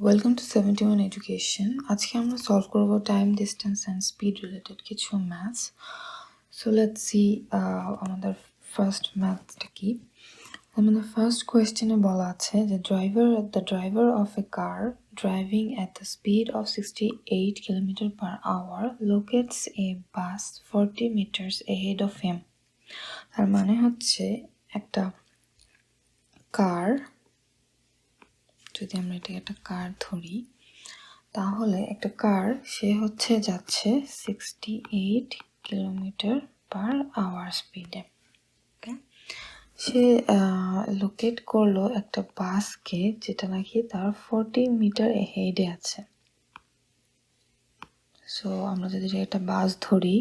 Welcome to 71 Education. আজকে আমরা solve করব time distance and speed related কিছু ম্যাথস। সো লেটস সি আমাদের ফার্স্ট ম্যাথসটা কি। আমাদের ফার্স্ট কোয়েশ্চেনে বলা আছে যে the driver of a car driving at the speed of 68 kilometre per hour locates a bus 40 metres ahead of him. তার মানে হচ্ছে একটা কার, যদি আমরা এটাকে একটা কার ধরি, তাহলে একটা কার সে হচ্ছে যাচ্ছে 68 কিলোমিটার পার আওয়ার স্পিডে। সে লোকেট করলো একটা বাসকে যেটা নাকি তার 40 মিটার হেডে আছে। সো আমরা যদি একটা বাস ধরি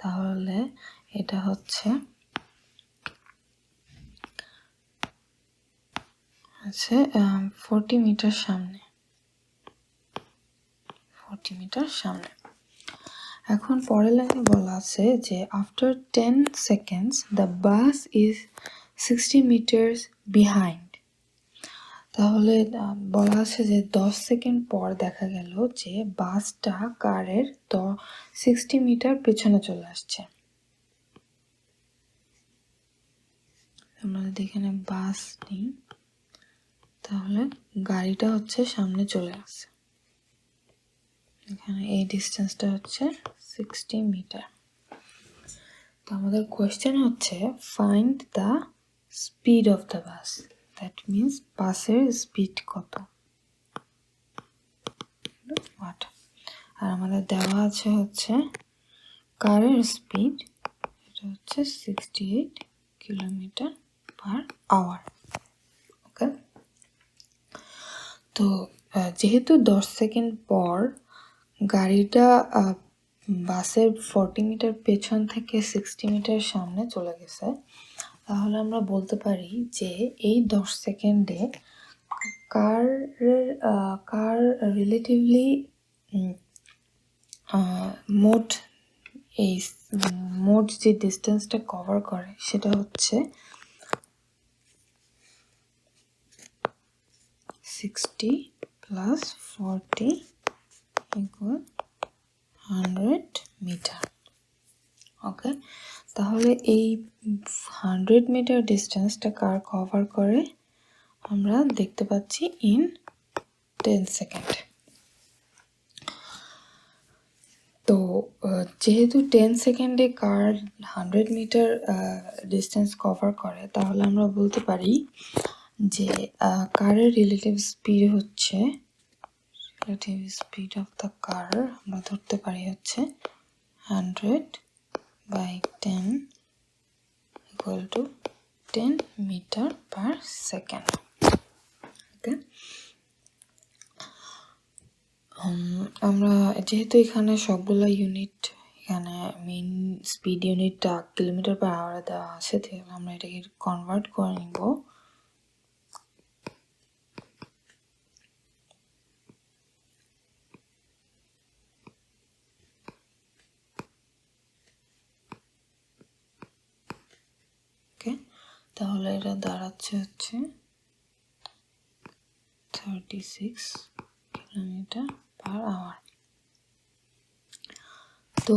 তাহলে এটা হচ্ছে 40 মিটার সামনে। এখন পরের লাইনে বলা আছে যে after 10 seconds the bus is 60 metres behind. তাহলে বলা আছে যে 10 সেকেন্ড পর দেখা গেল যে বাসটা কারের 60 মিটার পেছনে চলে আসছে। আমরা যদি এখানে বাস নিই তাহলে গাড়িটা হচ্ছে সামনে চলে আসছে। এখানে এই ডিস্টেন্সটা হচ্ছে 60 মিটার। তো আমাদের কোয়েশ্চেন হচ্ছে find the speed of the bus. That means বাসের স্পিড কত। আর আমাদের দেওয়া আছে হচ্ছে কারের স্পিড, এটা হচ্ছে 68 কিলোমিটার পার আওয়ার। ওকে, তো যেহেতু 10 সেকেন্ড পর গাড়িটা বাসের 40 মিটার পেছন থেকে 60 মিটার সামনে চলে গেছে, তাহলে আমরা বলতে পারি যে এই 10 সেকেন্ডে কার রিলেটিভলি মোট যে ডিস্টেন্সটা কভার করে সেটা হচ্ছে 60 প্লাস 40 ইকুয়াল 100 মিটার। ওকে, তাহলে এই 100 মিটার ডিস্টেন্সটা কার কভার করে আমরা দেখতে পাচ্ছি ইন 10 সেকেন্ড। তো যেহেতু 10 সেকেন্ডে কার 100 মিটার ডিস্টেন্স কভার করে, তাহলে আমরা বলতে পারি যে কারের রিলেটিভ স্পিড হচ্ছে আমরা ধরতে পারি হচ্ছে 100/10 equal to 10 metre per second. Okay, আমরা যেহেতু এখানে সবগুলো ইউনিট, এখানে মেইন স্পিড ইউনিটটা কিলোমিটার পার আওয়ারে দেওয়া আছে, তাহলে আমরা এটাকে কনভার্ট করে নিব। ওকে, তাহলে এটা দাঁড়াচ্ছে হচ্ছে 36 কিলোমিটার পার আওয়ার। তো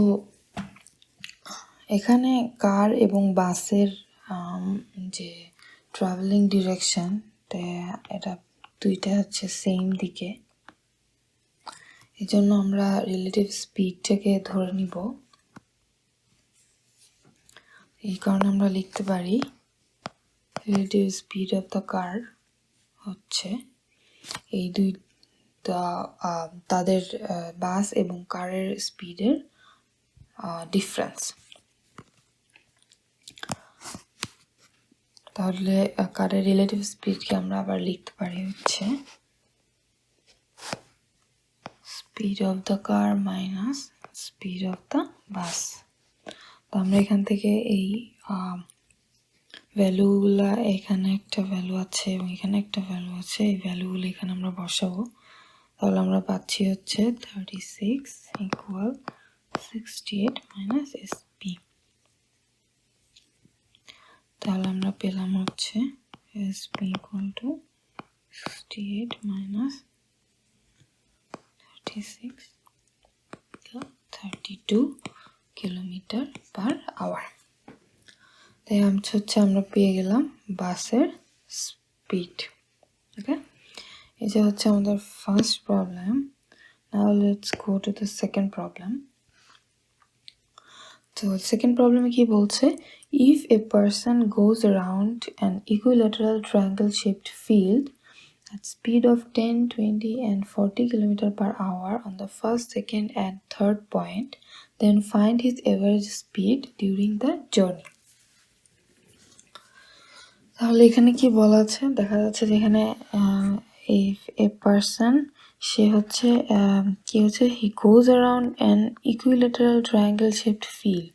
এখানে কার এবং বাসের যে ট্রাভেলিং ডিরেকশন, এটা দুইটা হচ্ছে সেম দিকে, এই জন্য আমরা রিলেটিভ স্পিডটাকে ধরে নিব। এই কারণে আমরা লিখতে পারি relative speed of the car হচ্ছে এই তাদের বাস এবং কারের স্পিডের ডিফারেন্স। তাহলে কারের রিলেটিভ স্পিডকে আমরা আবার লিখতে পারি হচ্ছে speed of the car minus speed of the বাস। তো আমরা এখান থেকে এই ভ্যালুগুলা, এখানে একটা ভ্যালু আছে এবং এখানে একটা ভ্যালু আছে, এই ভ্যালুগুলো এখানে আমরা বসাবো। তাহলে আমরা পাচ্ছি হচ্ছে 36 ইকুয়াল 68 মাইনাস এসপি। তাহলে আমরা পেলাম হচ্ছে SP equal to 68 minus 26 32 kilometre per hour. তাই হচ্ছে আমরা পেয়ে গেলাম বাসের স্পিড। ওকে, এই যে হচ্ছে আমাদের first problem. Now let's go to the second problem. তো সেকেন্ড প্রবলেমে কি বলছে, if a person goes around an equilateral triangle shaped field at speed of 10, 20 and 40 km per hour on the first, second and third point, then find his average speed during the journey. তাহলে এখানে কি বলা আছে, দেখা যাচ্ছে যেখানে a person সে হচ্ছে কি হচ্ছে, he goes around an equilateral triangle shaped field.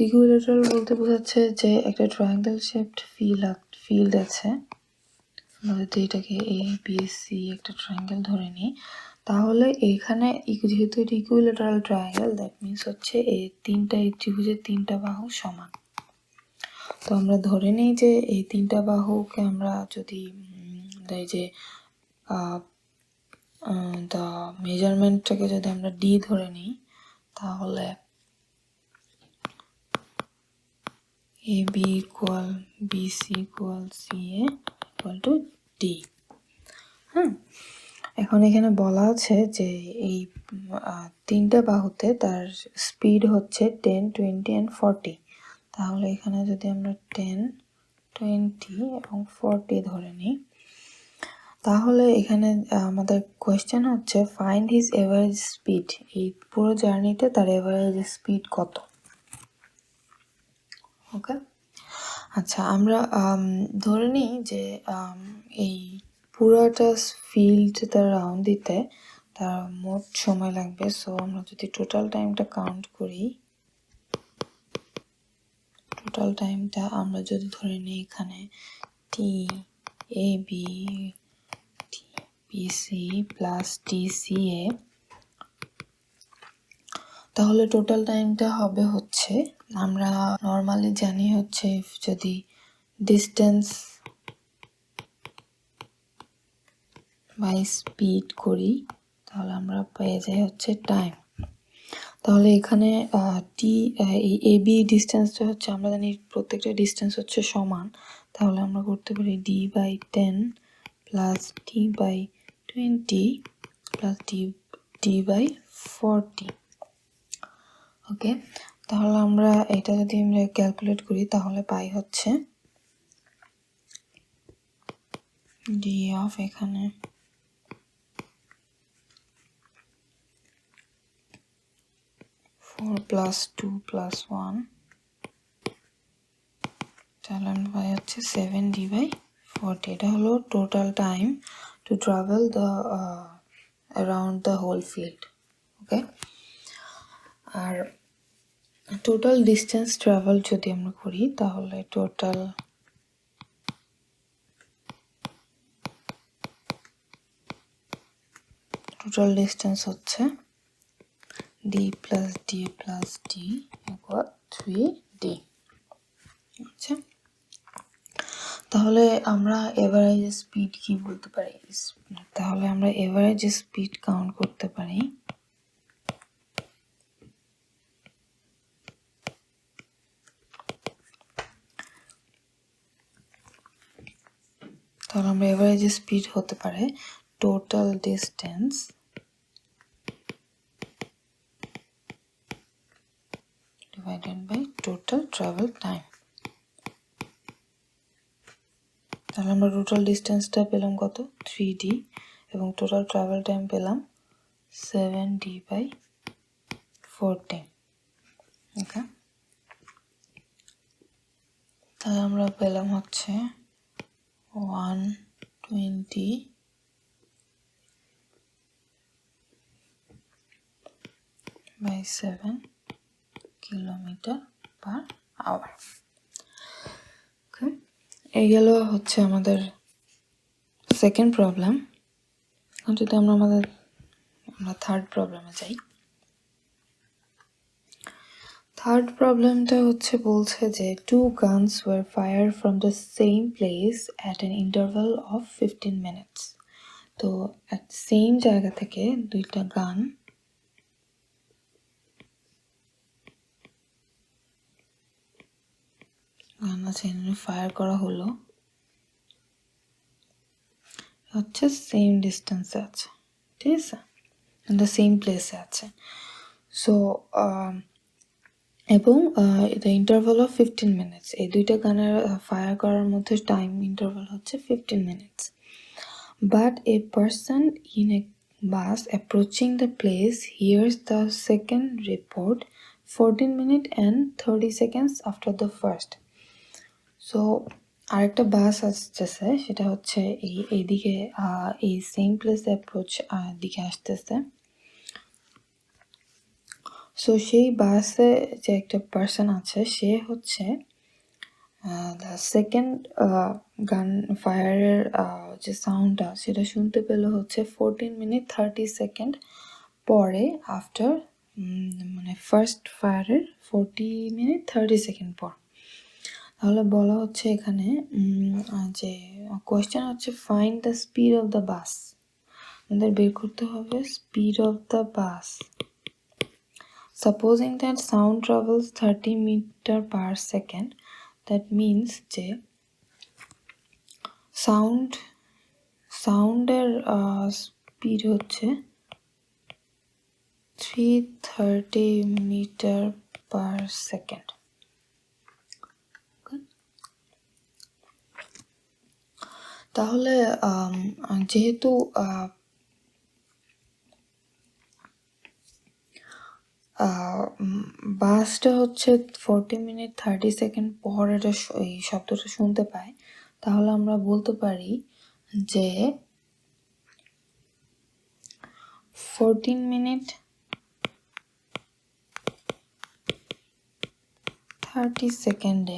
Equilateral বলতে বোঝাচ্ছে যে একটা ট্রায়াঙ্গেল শেপড ফিল্ড আছে। আমরা যদি এটাকে এ বি সি একটা ট্রায়াঙ্গেল ধরে নিই, তাহলে এখানে যেহেতু এটা ইকুইল্যাটারাল ট্রায়াঙ্গেল, দ্যাট মিনস হচ্ছে এই ত্রিভুজের তিনটা বাহু সমান। তো আমরা ধরে নিই যে এই তিনটা বাহুকে আমরা যদি এই যে দ্য মেজারমেন্টটাকে যদি আমরা ডি ধরে নিই, তাহলে A B equal B C equal C A equal to D. হ্যাঁ, এখন এখানে বলা আছে যে এই তিনটা বাহুতে তার স্পিড হচ্ছে 10, 20 and 40। তাহলে এখানে যদি আমরা 10, 20 এবং 40 ধরে নিই, তাহলে এখানে আমাদের কোয়েশ্চেন হচ্ছে ফাইন্ড হিজ এভারেজ স্পিড। এই পুরো জার্নিতে তার এভারেজ স্পিড কত। ওকে, আচ্ছা আমরা ধরে নিই যে এই পুরাটা ফিল্ড তার রাউন্ড দিতে তার মোট সময় লাগবে। সো আমরা যদি টোটাল টাইমটা কাউন্ট করি, টোটাল টাইমটা আমরা যদি ধরে নিই এখানে T A B C plus T C A, তাহলে টোটাল টাইমটা হবে হচ্ছে, আমরা নর্মালি জানি হচ্ছে যদি ডিস্টেন্স বাই স্পিড করি তাহলে আমরা পেয়ে যাই হচ্ছে টাইম। তাহলে এখানে এই এ বি ডিস্টেন্সটা হচ্ছে, আমরা জানি প্রত্যেকটা ডিস্টেন্স হচ্ছে সমান। তাহলে আমরা করতে পারি D by 10 plus D by 20 plus D by 40। Okay, তাহলে আমরা এটা যদি আমরা ক্যালকুলেট করি তাহলে পাই হচ্ছে ডি অফ এখানে 4 plus 2 plus 1, তাহলে আমরা পাই হচ্ছে 7 d by 40। এটা হলো total time to travel the around the whole field. Okay, আর টোটাল ডিস্টেন্স ট্রাভেল যদি আমরা করি তাহলে টোটাল ডিস্টেন্স হচ্ছে d plus d plus d equal 3d। আচ্ছা, তাহলে আমরা এভারেজ স্পিড কি বলতে পারি, তাহলে আমরা এভারেজ স্পিড কাউন্ট করতে পারি। তাহলে আমরা এভারেজ স্পিড হতে পারে total distance divided by total travel time. তাহলে আমরা টোটাল ডিস্টেন্সটা পেলাম কত, 3d, এবং টোটাল ট্রাভেল টাইম পেলাম 7d বাই 40। ওকে, তাহলে আমরা পেলাম হচ্ছে 120 বাই 7 কিলোমিটার পার আওয়ার। ওকে, এই গেল হচ্ছে আমাদের সেকেন্ড প্রবলেম। যদি আমরা থার্ড প্রবলেমে যাই, থার্ড প্রবলেমটা হচ্ছে বলছে যে 2 guns were fired from the same place at an interval of 15 minutes. তো at সেম জায়গা থেকে দুইটা গান আছে ফায়ার করা হলো, হচ্ছে সেম ডিস্টেন্সে আছে, ঠিক আছে, দ্য সেম প্লেসে আছে। সো এবং দ্য ইন্টারভাল অফ 15 মিনিটস, এই দুইটা গানের ফায়ার করার মধ্যে টাইম ইন্টারভাল হচ্ছে 15 minutes. But a person in a bus approaching the place hears the second report 14 minutes and 30 seconds after the first. So আরেকটা বাস আসতেছে, সেটা হচ্ছে এইদিকে এই সেম প্লেস অ্যাপ্রোচ দিকে আসতেছে। সো সেই বাসে যে একটা পার্সন আছে, সে হচ্ছে সেকেন্ড গান ফায়ারের যে সাউন্ডটা সেটা শুনতে পেলো হচ্ছে 14 মিনিট 30 সেকেন্ড পরে, আফটার মানে ফার্স্ট ফায়ারের 40 মিনিট 30 সেকেন্ড পর। তাহলে বলা হচ্ছে এখানে যে কোয়েশ্চেন হচ্ছে find the speed of the bus, আমাদের বের করতে হবে speed of the bus. Supposing that sound travels 30 metre per second, that means যে সাউন্ডের স্পিড হচ্ছে 330 মিটার পার সেকেন্ড। তাহলে যেহেতু বাসটা হচ্ছে 40 মিনিট 30 সেকেন্ড পর এটা এই শব্দটা শুনতে পায়, তাহলে আমরা বলতে পারি যে 14 মিনিট 30 সেকেন্ডে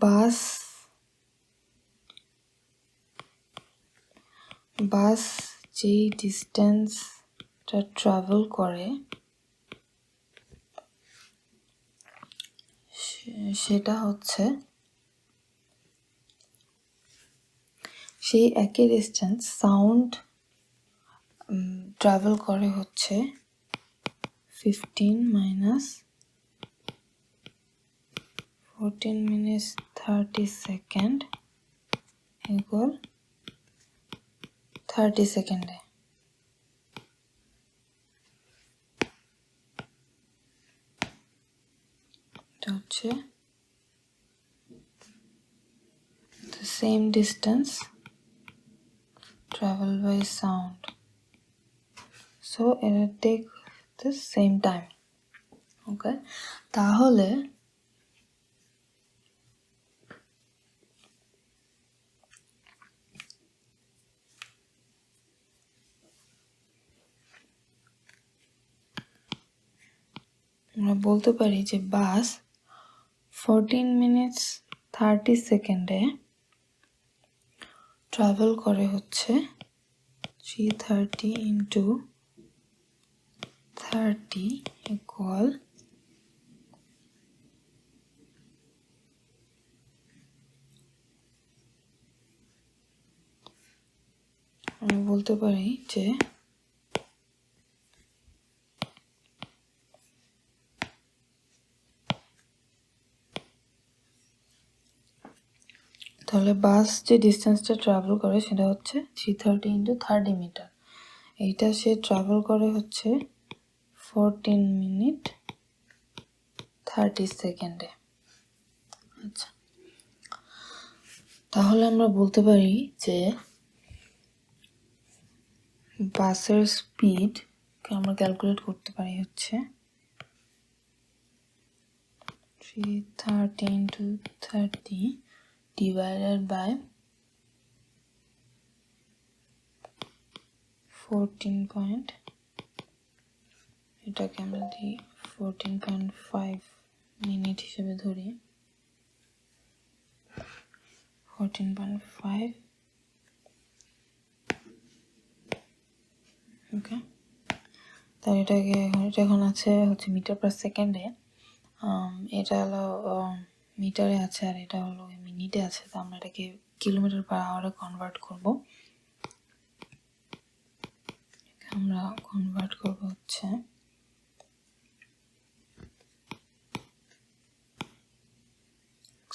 বাস যে ডিস্টেন্সটা ট্রাভেল করে সেটা হচ্ছে সেই একই ডিস্টেন্স সাউন্ড ট্রাভেল করে হচ্ছে 15 minus 14 minutes 30 second equal 30 সেকেন্ডে। এটা হচ্ছে the same distance traveled by sound, so it will take the same time. Okay, তাহলে আমরা বলতে পারি যে বাস 14 মিনিটস 30 সেকেন্ডে ট্রাভেল করে হচ্ছে 330 into 30 equal আমরা বলতে পারি যে তাহলে বাস যে ডিস্টেন্সটা ট্রাভেল করে সেটা হচ্ছে 330 into 30 মিটার, এইটা সে ট্রাভেল করে হচ্ছে 14 মিনিট 30 সেকেন্ডে। আচ্ছা, তাহলে আমরা বলতে পারি যে বাসের স্পিড আমরা ক্যালকুলেট করতে পারি হচ্ছে 330 into 30 divided by 14 এটাকে আমরা দিই 14.5 মিনিট হিসেবে ধরি, 14.5 ওকে। তার এটা এখন আছে হচ্ছে মিটার পার সেকেন্ডে। এটা হলো মিটারে আছে আর এটা হলো মিনিটে আছে। তো আমরা এটাকে কিলোমিটার পার আওয়ারে কনভার্ট করব। আমরা কনভার্ট করব হচ্ছে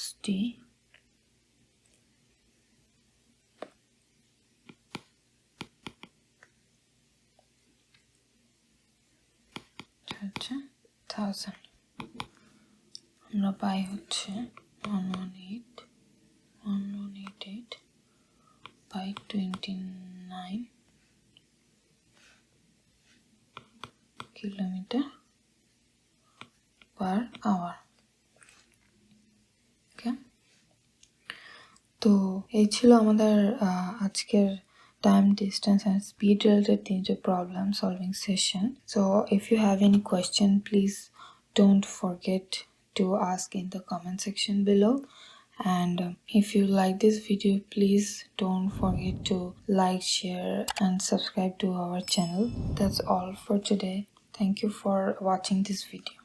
60 হচ্ছে 1000। আমরা পাই হচ্ছে 1188/29 কিলোমিটার পার আওয়ার। ওকে, তো এই ছিল আমাদের আজকের time, distance and speed related তিনটে problem solving session. So if you have any question, please don't forget to ask in the comment section below. And if you like this video, please don't forget to like, share and subscribe to our channel. That's all for today. Thank you for watching this video.